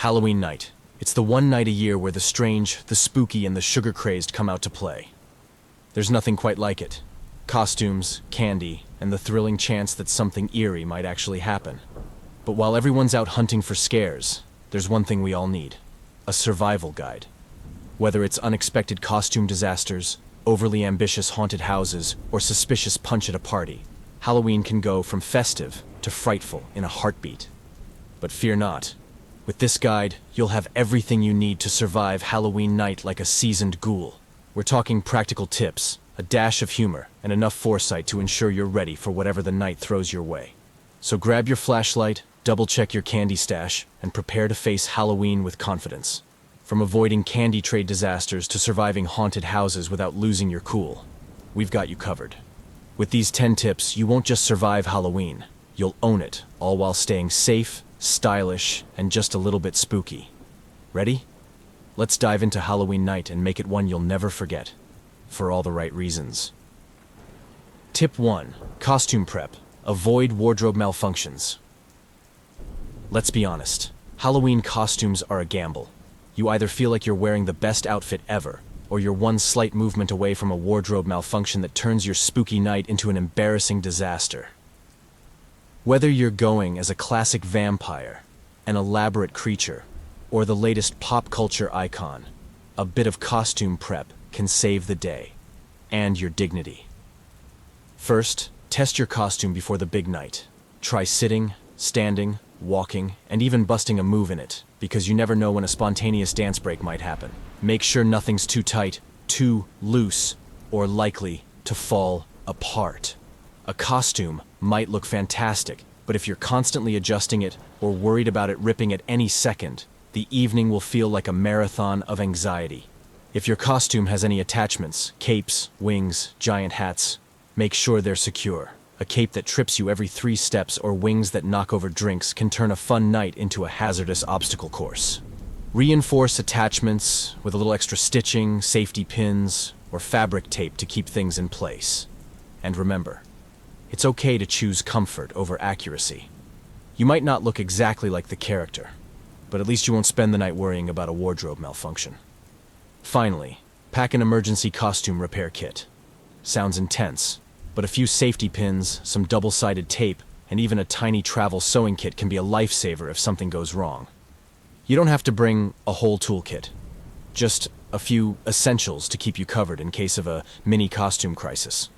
Halloween night. It's the one night a year where the strange, the spooky, and the sugar-crazed come out to play. There's nothing quite like it. Costumes, candy, and the thrilling chance that something eerie might actually happen. But while everyone's out hunting for scares, there's one thing we all need: a survival guide. Whether it's unexpected costume disasters, overly ambitious haunted houses, or suspicious punch at a party, Halloween can go from festive to frightful in a heartbeat. But fear not. With this guide, you'll have everything you need to survive Halloween night like a seasoned ghoul. We're talking practical tips, a dash of humor, and enough foresight to ensure you're ready for whatever the night throws your way. So grab your flashlight, double-check your candy stash, and prepare to face Halloween with confidence. From avoiding candy trade disasters to surviving haunted houses without losing your cool, we've got you covered. With these 10 tips, you won't just survive Halloween, you'll own it, all while staying safe, stylish, and just a little bit spooky. Ready? Let's dive into Halloween night and make it one you'll never forget, for all the right reasons. Tip 1. Costume prep. Avoid wardrobe malfunctions. Let's be honest, Halloween costumes are a gamble. You either feel like you're wearing the best outfit ever, or you're one slight movement away from a wardrobe malfunction that turns your spooky night into an embarrassing disaster. Whether you're going as a classic vampire, an elaborate creature, or the latest pop culture icon, a bit of costume prep can save the day, and your dignity. First, test your costume before the big night. Try sitting, standing, walking, and even busting a move in it, because you never know when a spontaneous dance break might happen. Make sure nothing's too tight, too loose, or likely to fall apart. A costume might look fantastic, but if you're constantly adjusting it or worried about it ripping at any second, the evening will feel like a marathon of anxiety. If your costume has any attachments, capes, wings, giant hats, make sure they're secure. A cape that trips you every 3 steps or wings that knock over drinks can turn a fun night into a hazardous obstacle course. Reinforce attachments with a little extra stitching, safety pins, or fabric tape to keep things in place. And remember, it's okay to choose comfort over accuracy. You might not look exactly like the character, but at least you won't spend the night worrying about a wardrobe malfunction. Finally, pack an emergency costume repair kit. Sounds intense, but a few safety pins, some double-sided tape, and even a tiny travel sewing kit can be a lifesaver if something goes wrong. You don't have to bring a whole toolkit, just a few essentials to keep you covered in case of a mini costume crisis.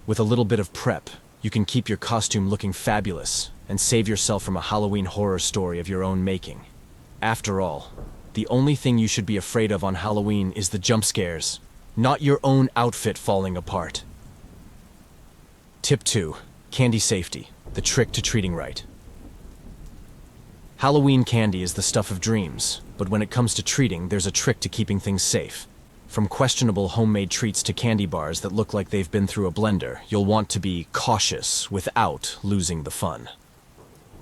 With a little bit of prep, you can keep your costume looking fabulous and save yourself from a Halloween horror story of your own making. After all, the only thing you should be afraid of on Halloween is the jump scares, not your own outfit falling apart. Tip 2. Candy safety, the trick to treating right. Halloween candy is the stuff of dreams, but when it comes to treating, there's a trick to keeping things safe. From questionable homemade treats to candy bars that look like they've been through a blender, you'll want to be cautious without losing the fun.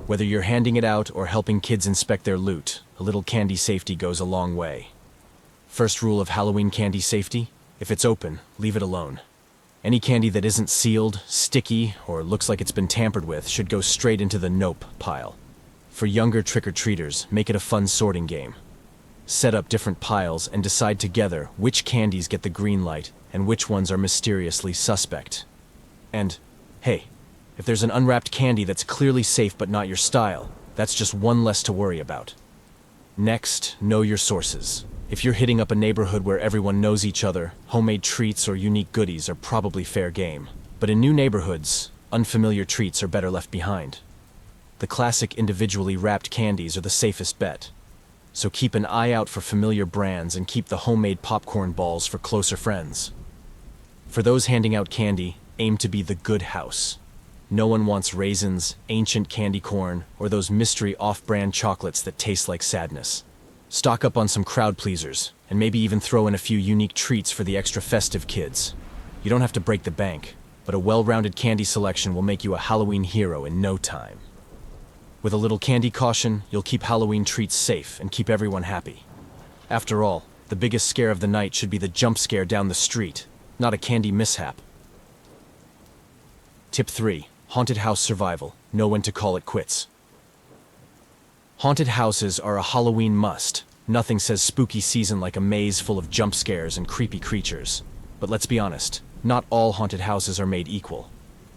Whether you're handing it out or helping kids inspect their loot, a little candy safety goes a long way. First rule of Halloween candy safety: if it's open, leave it alone. Any candy that isn't sealed, sticky, or looks like it's been tampered with should go straight into the nope pile. For younger trick-or-treaters, make it a fun sorting game. Set up different piles and decide together which candies get the green light and which ones are mysteriously suspect. And, hey, if there's an unwrapped candy that's clearly safe but not your style, that's just one less to worry about. Next, know your sources. If you're hitting up a neighborhood where everyone knows each other, homemade treats or unique goodies are probably fair game. But in new neighborhoods, unfamiliar treats are better left behind. The classic individually wrapped candies are the safest bet. So keep an eye out for familiar brands and keep the homemade popcorn balls for closer friends. For those handing out candy, aim to be the good house. No one wants raisins, ancient candy corn, or those mystery off-brand chocolates that taste like sadness. Stock up on some crowd pleasers, and maybe even throw in a few unique treats for the extra festive kids. You don't have to break the bank, but a well-rounded candy selection will make you a Halloween hero in no time. With a little candy caution, you'll keep Halloween treats safe and keep everyone happy. After all, the biggest scare of the night should be the jump scare down the street, not a candy mishap. Tip 3. Haunted house survival. Know when to call it quits. Haunted houses are a Halloween must. Nothing says spooky season like a maze full of jump scares and creepy creatures. But let's be honest, not all haunted houses are made equal.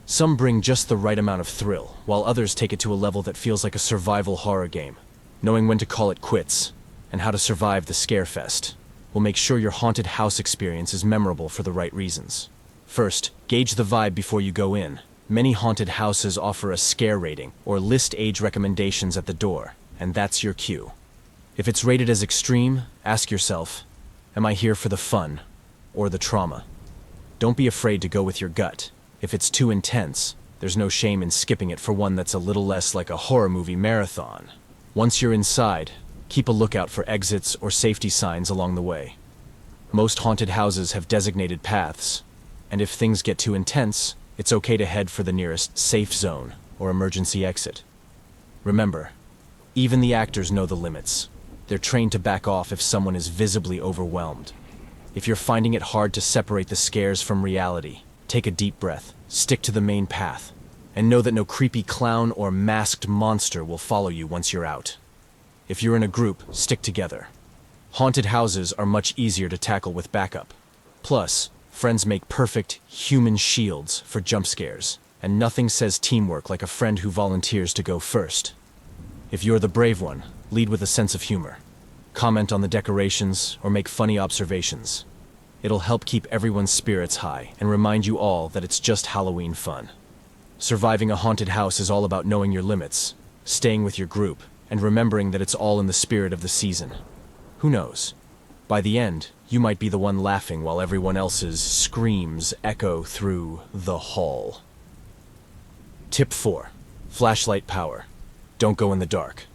Some bring just the right amount of thrill, while others take it to a level that feels like a survival horror game. Knowing when to call it quits, and how to survive the scarefest, will make sure your haunted house experience is memorable for the right reasons. First, gauge the vibe before you go in. Many haunted houses offer a scare rating or list age recommendations at the door, and that's your cue. If it's rated as extreme, ask yourself, am I here for the fun or the trauma? Don't be afraid to go with your gut. If it's too intense, there's no shame in skipping it for one that's a little less like a horror movie marathon. Once you're inside, keep a lookout for exits or safety signs along the way. Most haunted houses have designated paths, and if things get too intense, it's okay to head for the nearest safe zone or emergency exit. Remember, even the actors know the limits. They're trained to back off if someone is visibly overwhelmed. If you're finding it hard to separate the scares from reality, take a deep breath, stick to the main path, and know that no creepy clown or masked monster will follow you once you're out. If you're in a group, stick together. Haunted houses are much easier to tackle with backup. Plus, friends make perfect human shields for jump scares, and nothing says teamwork like a friend who volunteers to go first. If you're the brave one, lead with a sense of humor. Comment on the decorations or make funny observations. It'll help keep everyone's spirits high and remind you all that it's just Halloween fun. Surviving a haunted house is all about knowing your limits, staying with your group, and remembering that it's all in the spirit of the season. Who knows? By the end, you might be the one laughing while everyone else's screams echo through the hall. Tip 4. Flashlight power. Don't go in the dark.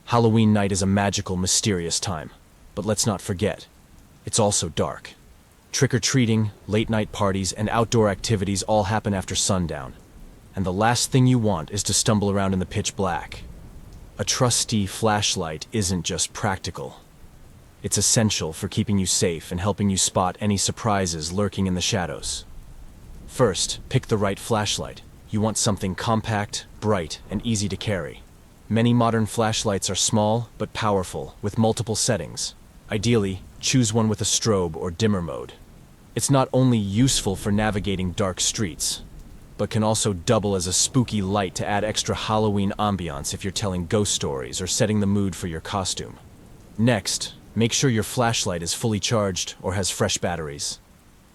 Halloween night is a magical, mysterious time, but let's not forget, it's also dark. Trick-or-treating, late-night parties, and outdoor activities all happen after sundown, and the last thing you want is to stumble around in the pitch black. A trusty flashlight isn't just practical. It's essential for keeping you safe and helping you spot any surprises lurking in the shadows. First, pick the right flashlight. You want something compact, bright, and easy to carry. Many modern flashlights are small but powerful, with multiple settings. Ideally, choose one with a strobe or dimmer mode. It's not only useful for navigating dark streets, but can also double as a spooky light to add extra Halloween ambiance if you're telling ghost stories or setting the mood for your costume. Next, make sure your flashlight is fully charged or has fresh batteries.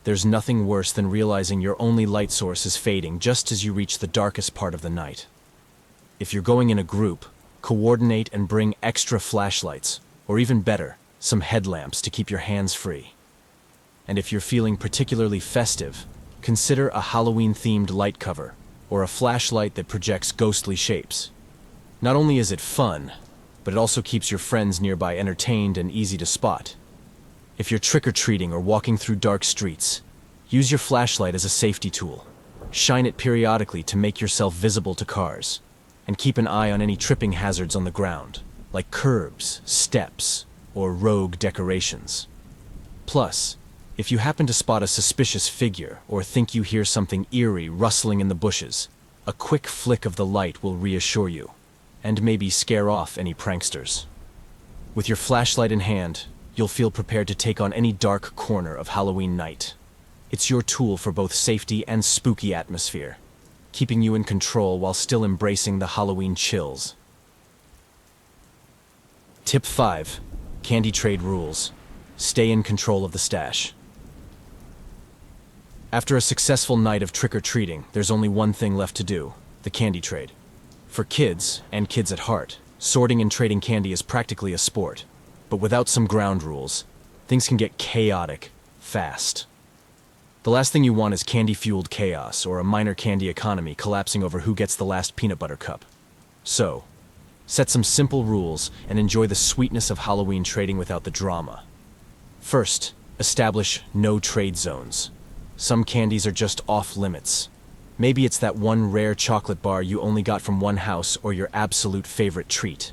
There's nothing worse than realizing your only light source is fading just as you reach the darkest part of the night. If you're going in a group, coordinate and bring extra flashlights, or even better, some headlamps to keep your hands free. And if you're feeling particularly festive, consider a Halloween-themed light cover, or a flashlight that projects ghostly shapes. Not only is it fun, but it also keeps your friends nearby entertained and easy to spot. If you're trick-or-treating or walking through dark streets, use your flashlight as a safety tool. Shine it periodically to make yourself visible to cars, and keep an eye on any tripping hazards on the ground, like curbs, steps, or rogue decorations. Plus, if you happen to spot a suspicious figure or think you hear something eerie rustling in the bushes, a quick flick of the light will reassure you, and maybe scare off any pranksters. With your flashlight in hand, you'll feel prepared to take on any dark corner of Halloween night. It's your tool for both safety and spooky atmosphere, keeping you in control while still embracing the Halloween chills. Tip 5. Candy trade rules. Stay in control of the stash. After a successful night of trick-or-treating, there's only one thing left to do: the candy trade. For kids, and kids at heart, sorting and trading candy is practically a sport. But without some ground rules, things can get chaotic fast. The last thing you want is candy-fueled chaos or a minor candy economy collapsing over who gets the last peanut butter cup. So, set some simple rules and enjoy the sweetness of Halloween trading without the drama. First, establish no trade zones. Some candies are just off limits. Maybe it's that one rare chocolate bar you only got from one house or your absolute favorite treat.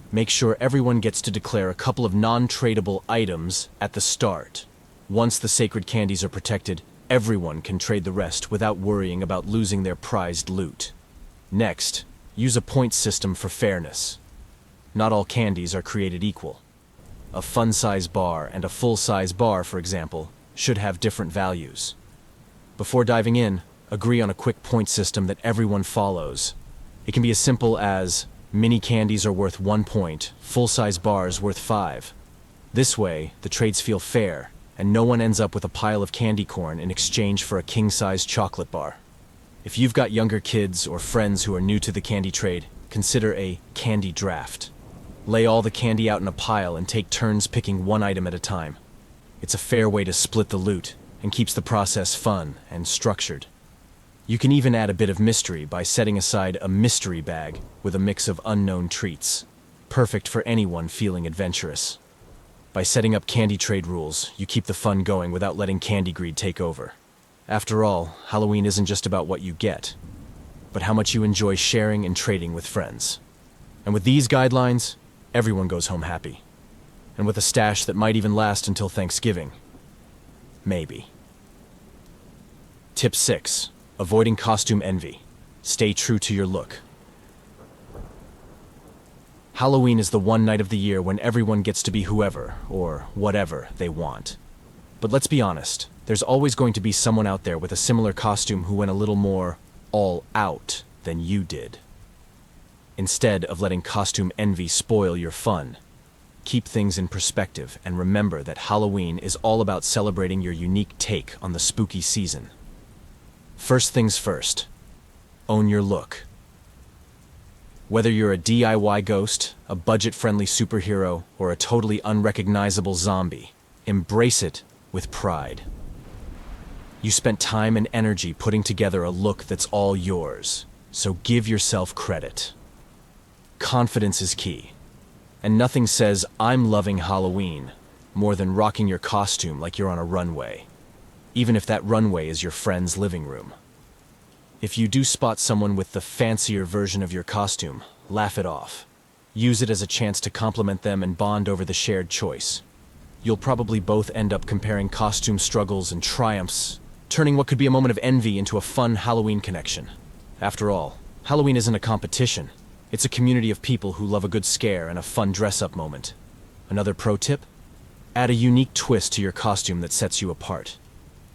Make sure everyone gets to declare a couple of non-tradable items at the start. Once the sacred candies are protected, everyone can trade the rest without worrying about losing their prized loot. Next, Use a point system for fairness. Not all candies are created equal. A fun-size bar and a full-size bar, for example, should have different values. Before diving in, agree on a quick point system that everyone follows. It can be as simple as mini candies are worth 1 point, full-size bars worth 5. This way, the trades feel fair, and no one ends up with a pile of candy corn in exchange for a king-size chocolate bar. If you've got younger kids or friends who are new to the candy trade, consider a candy draft. Lay all the candy out in a pile and take turns picking one item at a time. It's a fair way to split the loot and keeps the process fun and structured. You can even add a bit of mystery by setting aside a mystery bag with a mix of unknown treats, perfect for anyone feeling adventurous. By setting up candy trade rules, you keep the fun going without letting candy greed take over. After all, Halloween isn't just about what you get, but how much you enjoy sharing and trading with friends. And with these guidelines, everyone goes home happy. And with a stash that might even last until Thanksgiving. Maybe. Tip 6. Avoiding costume envy. Stay true to your look. Halloween is the one night of the year when everyone gets to be whoever, or whatever, they want. But let's be honest, there's always going to be someone out there with a similar costume who went a little more all out than you did. Instead of letting costume envy spoil your fun, keep things in perspective and remember that Halloween is all about celebrating your unique take on the spooky season. First things first, own your look. Whether you're a DIY ghost, a budget-friendly superhero, or a totally unrecognizable zombie, embrace it with pride. You spent time and energy putting together a look that's all yours, so give yourself credit. Confidence is key, and nothing says "I'm loving Halloween" more than rocking your costume like you're on a runway, even if that runway is your friend's living room. If you do spot someone with the fancier version of your costume, laugh it off. Use it as a chance to compliment them and bond over the shared choice. You'll probably both end up comparing costume struggles and triumphs, turning what could be a moment of envy into a fun Halloween connection. After all, Halloween isn't a competition. It's a community of people who love a good scare and a fun dress-up moment. Another pro tip? Add a unique twist to your costume that sets you apart.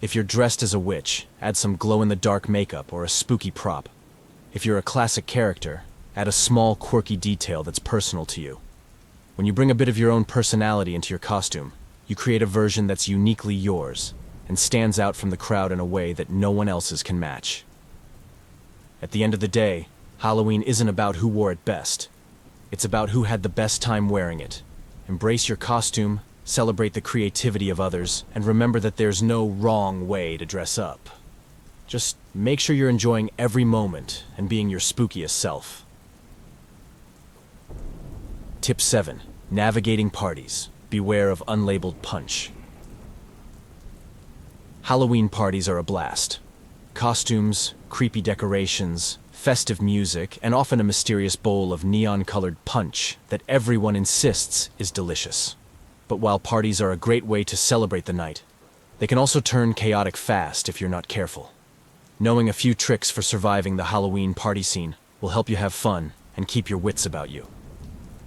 If you're dressed as a witch, add some glow-in-the-dark makeup or a spooky prop. If you're a classic character, add a small, quirky detail that's personal to you. When you bring a bit of your own personality into your costume, you create a version that's uniquely yours and stands out from the crowd in a way that no one else's can match. At the end of the day, Halloween isn't about who wore it best. It's about who had the best time wearing it. Embrace your costume, celebrate the creativity of others, and remember that there's no wrong way to dress up. Just make sure you're enjoying every moment and being your spookiest self. Tip 7. Navigating parties. Beware of unlabeled punch. Halloween parties are a blast. Costumes, creepy decorations, festive music, and often a mysterious bowl of neon-colored punch that everyone insists is delicious. But while parties are a great way to celebrate the night, they can also turn chaotic fast if you're not careful. Knowing a few tricks for surviving the Halloween party scene will help you have fun and keep your wits about you.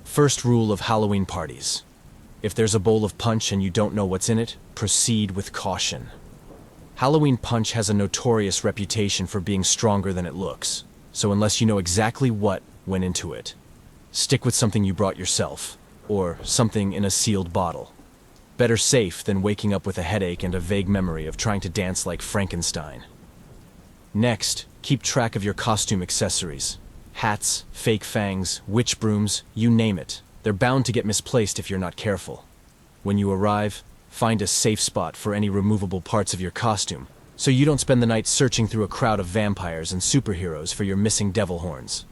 First rule of Halloween parties. If there's a bowl of punch and you don't know what's in it, proceed with caution. Halloween punch has a notorious reputation for being stronger than it looks, so unless you know exactly what went into it, stick with something you brought yourself, or something in a sealed bottle. Better safe than waking up with a headache and a vague memory of trying to dance like Frankenstein. Next, keep track of your costume accessories. Hats, fake fangs, witch brooms, you name it. They're bound to get misplaced if you're not careful. When you arrive, find a safe spot for any removable parts of your costume, so you don't spend the night searching through a crowd of vampires and superheroes for your missing devil horns.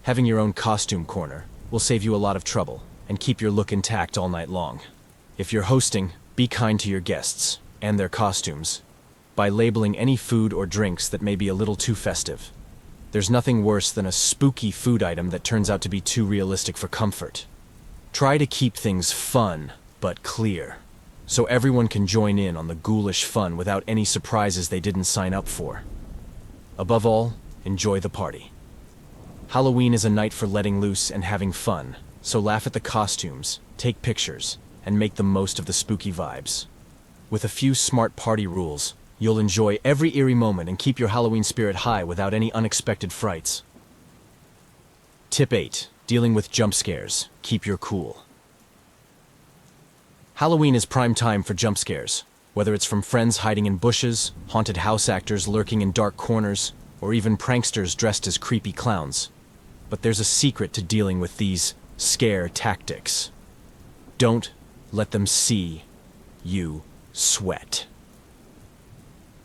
Having your own costume corner will save you a lot of trouble and keep your look intact all night long. If you're hosting, be kind to your guests and their costumes by labeling any food or drinks that may be a little too festive. There's nothing worse than a spooky food item that turns out to be too realistic for comfort. Try to keep things fun, but clear, so everyone can join in on the ghoulish fun without any surprises they didn't sign up for. Above all, enjoy the party. Halloween is a night for letting loose and having fun, so laugh at the costumes, take pictures, and make the most of the spooky vibes. With a few smart party rules, you'll enjoy every eerie moment and keep your Halloween spirit high without any unexpected frights. Tip 8. Dealing with jump scares. Keep your cool. Halloween is prime time for jump scares, whether it's from friends hiding in bushes, haunted house actors lurking in dark corners, or even pranksters dressed as creepy clowns. But there's a secret to dealing with these scare tactics. Don't let them see you sweat.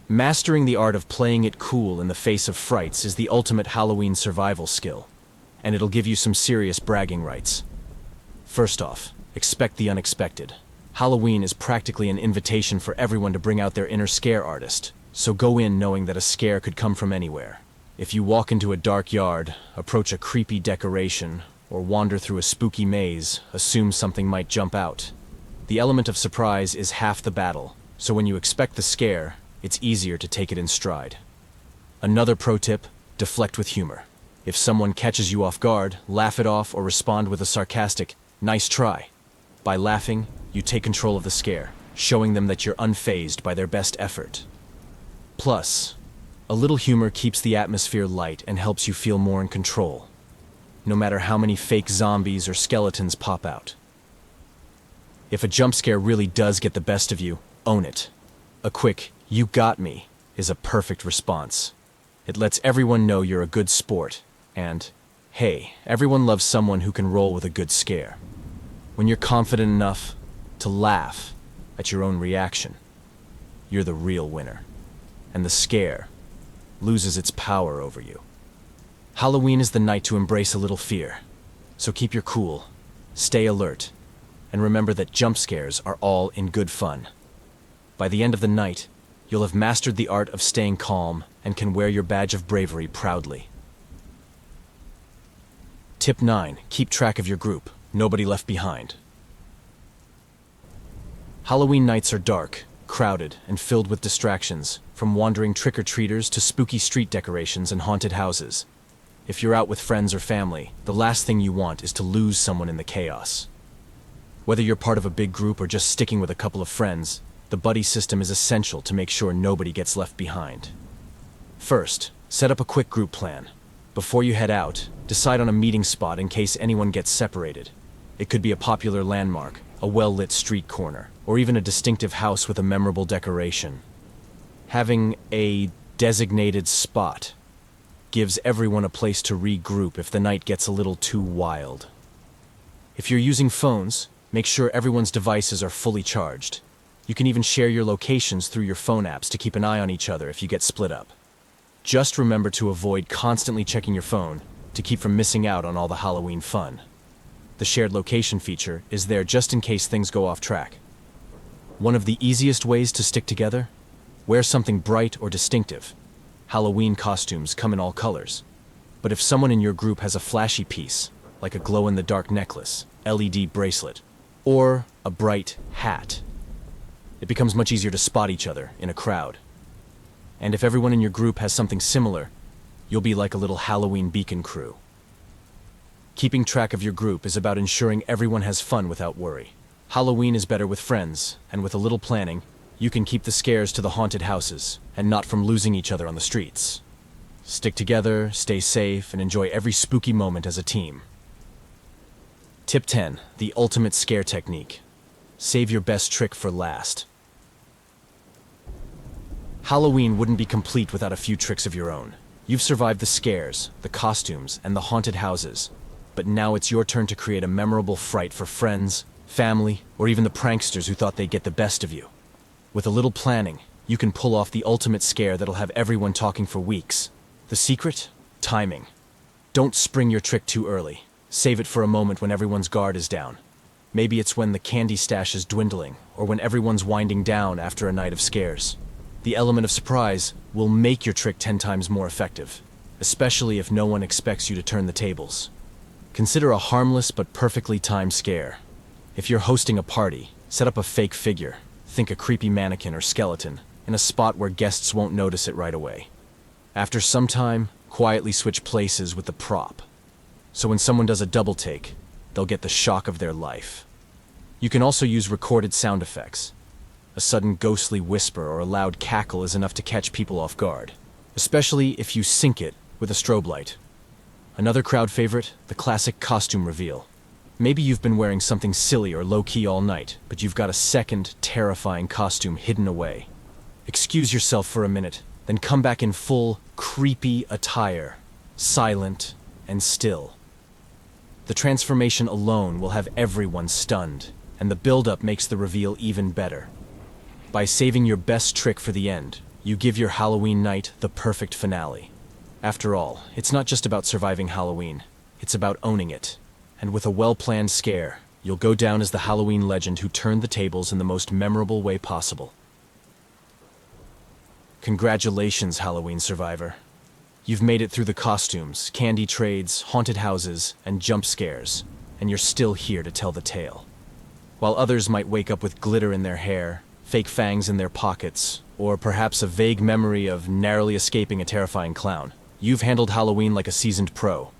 Mastering the art of playing it cool in the face of frights is the ultimate Halloween survival skill, and it'll give you some serious bragging rights. First off, expect the unexpected. Halloween is practically an invitation for everyone to bring out their inner scare artist, so go in knowing that a scare could come from anywhere. If you walk into a dark yard, approach a creepy decoration, or wander through a spooky maze, assume something might jump out. The element of surprise is half the battle, so when you expect the scare, it's easier to take it in stride. Another pro tip, deflect with humor. If someone catches you off guard, laugh it off or respond with a sarcastic, "Nice try." By laughing, you take control of the scare, showing them that you're unfazed by their best effort. Plus, a little humor keeps the atmosphere light and helps you feel more in control, no matter how many fake zombies or skeletons pop out. If a jump scare really does get the best of you, own it. A quick, "You got me," is a perfect response. It lets everyone know you're a good sport, and, hey, everyone loves someone who can roll with a good scare. When you're confident enough to laugh at your own reaction, you're the real winner, and the scare loses its power over you. Halloween is the night to embrace a little fear, so keep your cool, stay alert, and remember that jump scares are all in good fun. By the end of the night, you'll have mastered the art of staying calm and can wear your badge of bravery proudly. Tip 9. Keep track of your group. Nobody left behind. Halloween nights are dark, crowded, and filled with distractions, from wandering trick-or-treaters to spooky street decorations and haunted houses. If you're out with friends or family, the last thing you want is to lose someone in the chaos. Whether you're part of a big group or just sticking with a couple of friends, the buddy system is essential to make sure nobody gets left behind. First, set up a quick group plan. Before you head out, decide on a meeting spot in case anyone gets separated. It could be a popular landmark, a well-lit street corner, or even a distinctive house with a memorable decoration. Having a designated spot gives everyone a place to regroup if the night gets a little too wild. If you're using phones, make sure everyone's devices are fully charged. You can even share your locations through your phone apps to keep an eye on each other if you get split up. Just remember to avoid constantly checking your phone to keep from missing out on all the Halloween fun. The shared location feature is there just in case things go off track. One of the easiest ways to stick together? Wear something bright or distinctive. Halloween costumes come in all colors. But if someone in your group has a flashy piece, like a glow-in-the-dark necklace, LED bracelet, or a bright hat, it becomes much easier to spot each other in a crowd. And if everyone in your group has something similar, you'll be like a little Halloween beacon crew. Keeping track of your group is about ensuring everyone has fun without worry. Halloween is better with friends, and with a little planning, you can keep the scares to the haunted houses, and not from losing each other on the streets. Stick together, stay safe, and enjoy every spooky moment as a team. Tip 10. The ultimate scare technique. Save your best trick for last. Halloween wouldn't be complete without a few tricks of your own. You've survived the scares, the costumes, and the haunted houses, but now it's your turn to create a memorable fright for friends, family, or even the pranksters who thought they'd get the best of you. With a little planning, you can pull off the ultimate scare that'll have everyone talking for weeks. The secret? Timing. Don't spring your trick too early. Save it for a moment when everyone's guard is down. Maybe it's when the candy stash is dwindling, or when everyone's winding down after a night of scares. The element of surprise will make your trick 10 times more effective, especially if no one expects you to turn the tables. Consider a harmless but perfectly timed scare. If you're hosting a party, set up a fake figure, think a creepy mannequin or skeleton, in a spot where guests won't notice it right away. After some time, quietly switch places with the prop. So when someone does a double take, they'll get the shock of their life. You can also use recorded sound effects. A sudden ghostly whisper or a loud cackle is enough to catch people off guard, especially if you sync it with a strobe light. Another crowd favorite, the classic costume reveal. Maybe you've been wearing something silly or low-key all night, but you've got a second, terrifying costume hidden away. Excuse yourself for a minute, then come back in full, creepy attire, silent and still. The transformation alone will have everyone stunned, and the build-up makes the reveal even better. By saving your best trick for the end, you give your Halloween night the perfect finale. After all, it's not just about surviving Halloween, it's about owning it. And with a well-planned scare, you'll go down as the Halloween legend who turned the tables in the most memorable way possible. Congratulations, Halloween survivor. You've made it through the costumes, candy trades, haunted houses, and jump scares, and you're still here to tell the tale. While others might wake up with glitter in their hair, fake fangs in their pockets, or perhaps a vague memory of narrowly escaping a terrifying clown, you've handled Halloween like a seasoned pro.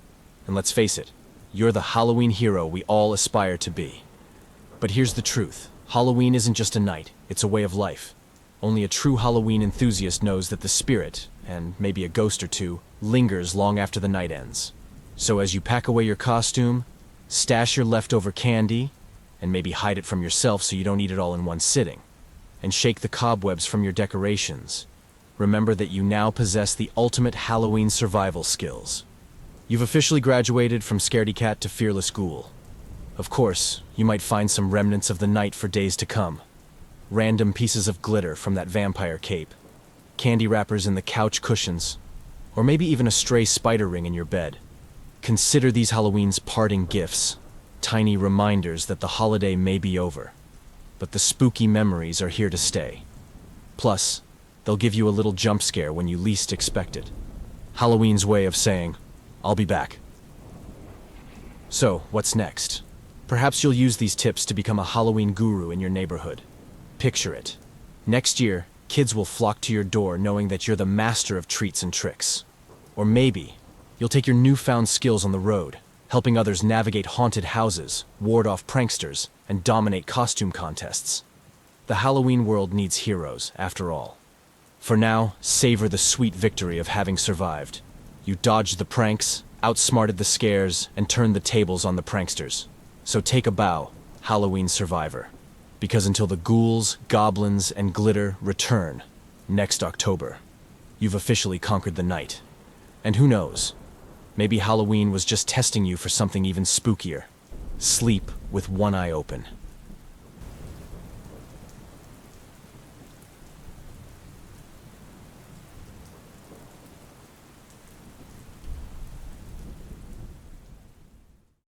And let's face it, you're the Halloween hero we all aspire to be. But here's the truth. Halloween isn't just a night, it's a way of life. Only a true Halloween enthusiast knows that the spirit, and maybe a ghost or two, lingers long after the night ends. So as you pack away your costume, stash your leftover candy, and maybe hide it from yourself so you don't eat it all in one sitting, and shake the cobwebs from your decorations, remember that you now possess the ultimate Halloween survival skills. You've officially graduated from scaredy cat to fearless ghoul. Of course, you might find some remnants of the night for days to come. Random pieces of glitter from that vampire cape, candy wrappers in the couch cushions, or maybe even a stray spider ring in your bed. Consider these Halloween's parting gifts, tiny reminders that the holiday may be over, but the spooky memories are here to stay. Plus, they'll give you a little jump scare when you least expect it. Halloween's way of saying, I'll be back. So, what's next? Perhaps you'll use these tips to become a Halloween guru in your neighborhood. Picture it. Next year, kids will flock to your door knowing that you're the master of treats and tricks. Or maybe, you'll take your newfound skills on the road, helping others navigate haunted houses, ward off pranksters, and dominate costume contests. The Halloween world needs heroes, after all. For now, savor the sweet victory of having survived. You dodged the pranks, outsmarted the scares, and turned the tables on the pranksters. So take a bow, Halloween survivor. Because until the ghouls, goblins, and glitter return next October, you've officially conquered the night. And who knows, maybe Halloween was just testing you for something even spookier. Sleep with one eye open.